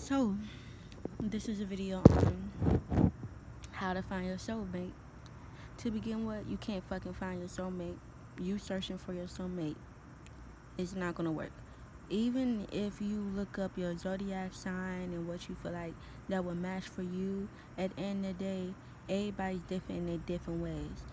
So, this is a video on how to find your soulmate. To begin with, you can't fucking find your soulmate. You searching for your soulmate, it's not gonna work. Even if you look up your zodiac sign and what you feel like that would match for you, at the end of the day, everybody's different in their different ways.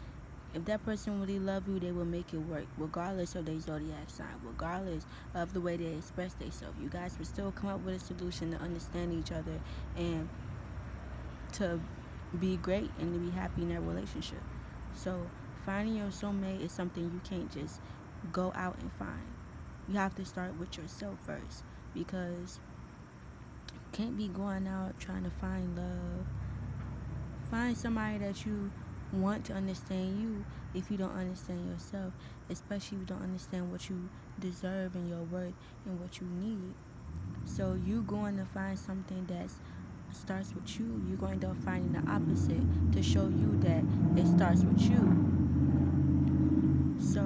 If that person really love you, they will make it work, regardless of their zodiac sign, regardless of the way they express themselves. You guys will still come up with a solution to understand each other and to be great and to be happy in that relationship. So finding your soulmate is something you can't just go out and find. You have to start with yourself first, because you can't be going out trying to find love. Find somebody that you want to understand you if you don't understand yourself, especially if you don't understand what you deserve and your worth and what you need. So you going to find something that starts with you. You're going to find the opposite to show you that it starts with you. So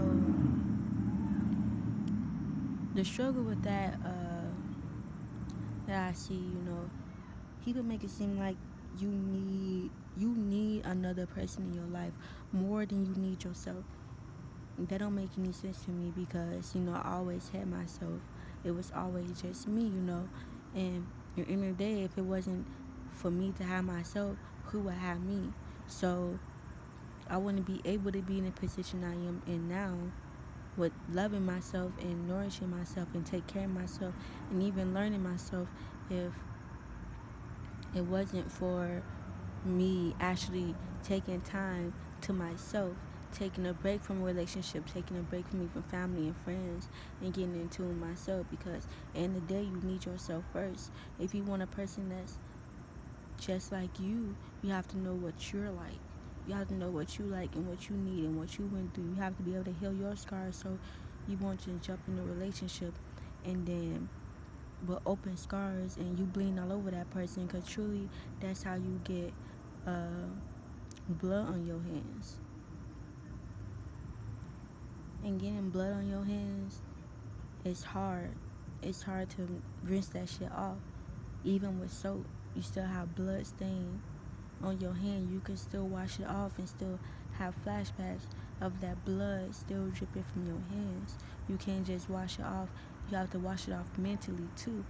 the struggle with that I see, people make it seem like you need another person in your life more than you need yourself. That don't make any sense to me, because I always had myself. It was always just me, and at the end of the day, if it wasn't for me to have myself, who would have me? So I wouldn't be able to be in the position I am in now, with loving myself and nourishing myself and take care of myself and even learning myself, if it wasn't for me actually taking time to myself, taking a break from a relationship, taking a break from even family and friends, and getting in tune with myself. Because at the end of the day, you need yourself first. If you want a person that's just like you have to know what you're like. You have to know what you like and what you need and what you went through. You have to be able to heal your scars, so you want to jump in a relationship and then with open scars and you bleeding all over that person, because truly that's how you get blood on your hands. And getting blood on your hands is hard. It's hard to rinse that shit off. Even with soap, you still have blood stain on your hand. You can still wash it off and still have flashbacks of that blood still dripping from your hands. You can't just wash it off. You have to wash it off mentally too.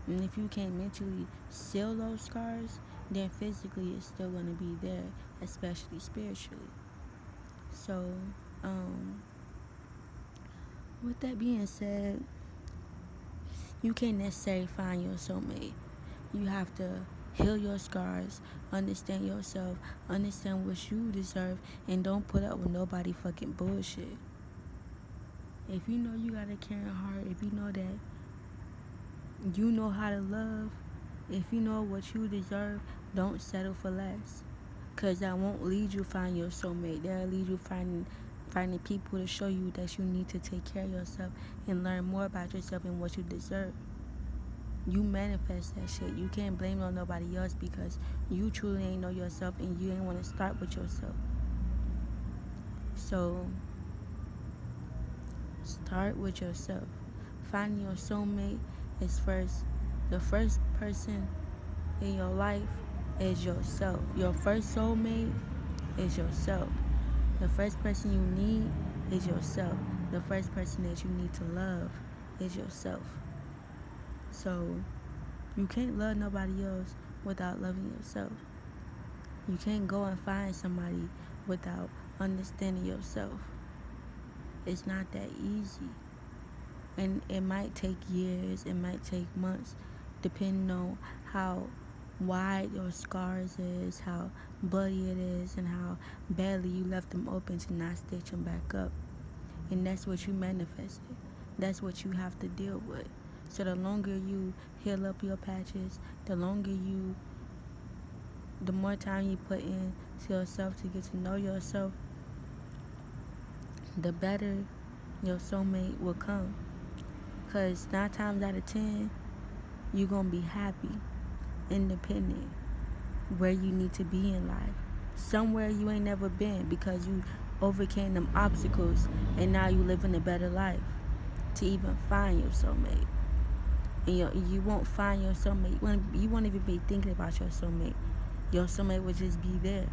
And if you can't mentally seal those scars, then physically it's still going to be there, especially spiritually. So, with that being said, you can't necessarily find your soulmate. You have to heal your scars, understand yourself, understand what you deserve, and don't put up with nobody fucking bullshit. If you know you got a caring heart, if you know that you know how to love, if you know what you deserve, don't settle for less. Because that won't lead you find your soulmate. That'll lead you finding people to show you that you need to take care of yourself and learn more about yourself and what you deserve. You manifest that shit. You can't blame it on nobody else, because you truly ain't know yourself and you ain't want to start with yourself. So start with yourself. Finding your soulmate is first. The first person in your life is yourself. Your first soulmate is yourself. The first person you need is yourself. The first person that you need to love is yourself. So you can't love nobody else without loving yourself. You can't go and find somebody without understanding yourself. It's not that easy. And it might take years, it might take months, depending on how wide your scars is, how bloody it is, and how badly you left them open to not stitch them back up. And that's what you manifested. That's what you have to deal with. So the longer you heal up your patches, the more time you put in to yourself to get to know yourself, the better your soulmate will come. Because 9 times out of 10, you're going to be happy, independent, where you need to be in life. Somewhere you ain't never been, because you overcame them obstacles and now you living a better life to even find your soulmate. And you won't find your soulmate. You won't even be thinking about your soulmate. Your soulmate will just be there.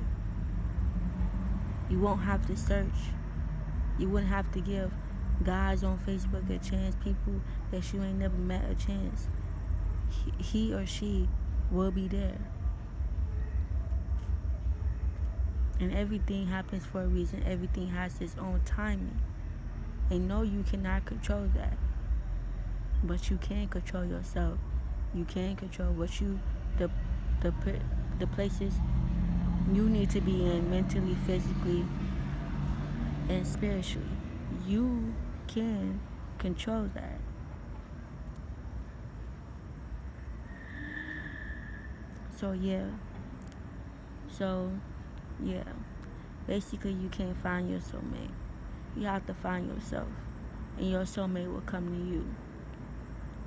You won't have to search. You wouldn't have to give guys on Facebook a chance, people that you ain't never met a chance. He or she will be there. And everything happens for a reason. Everything has its own timing. And no, you cannot control that. But you can control yourself. You can control what the the places you need to be in mentally, physically, and spiritually. You can control that. So yeah. Basically, you can't find your soulmate. You have to find yourself, and your soulmate will come to you.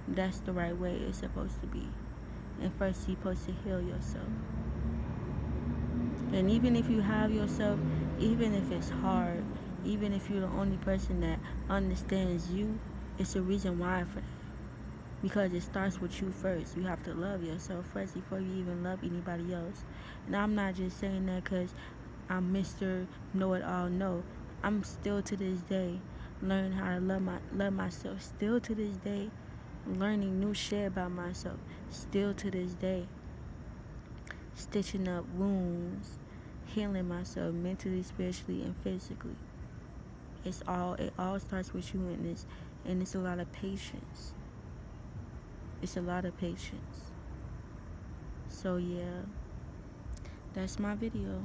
That's the right way it's supposed to be. And first, you're supposed to heal yourself. And even if you have yourself, even if it's hard, even if you're the only person that understands you, it's a reason why for that. Because it starts with you first. You have to love yourself first before you even love anybody else. And I'm not just saying that because I'm Mr. Know-It-All. No, I'm still to this day learning how to love myself. Still to this day learning new shit about myself. Still to this day stitching up wounds, healing myself mentally, spiritually, and physically. It all starts with you in this, and it's a lot of patience. It's a lot of patience. So yeah, that's my video.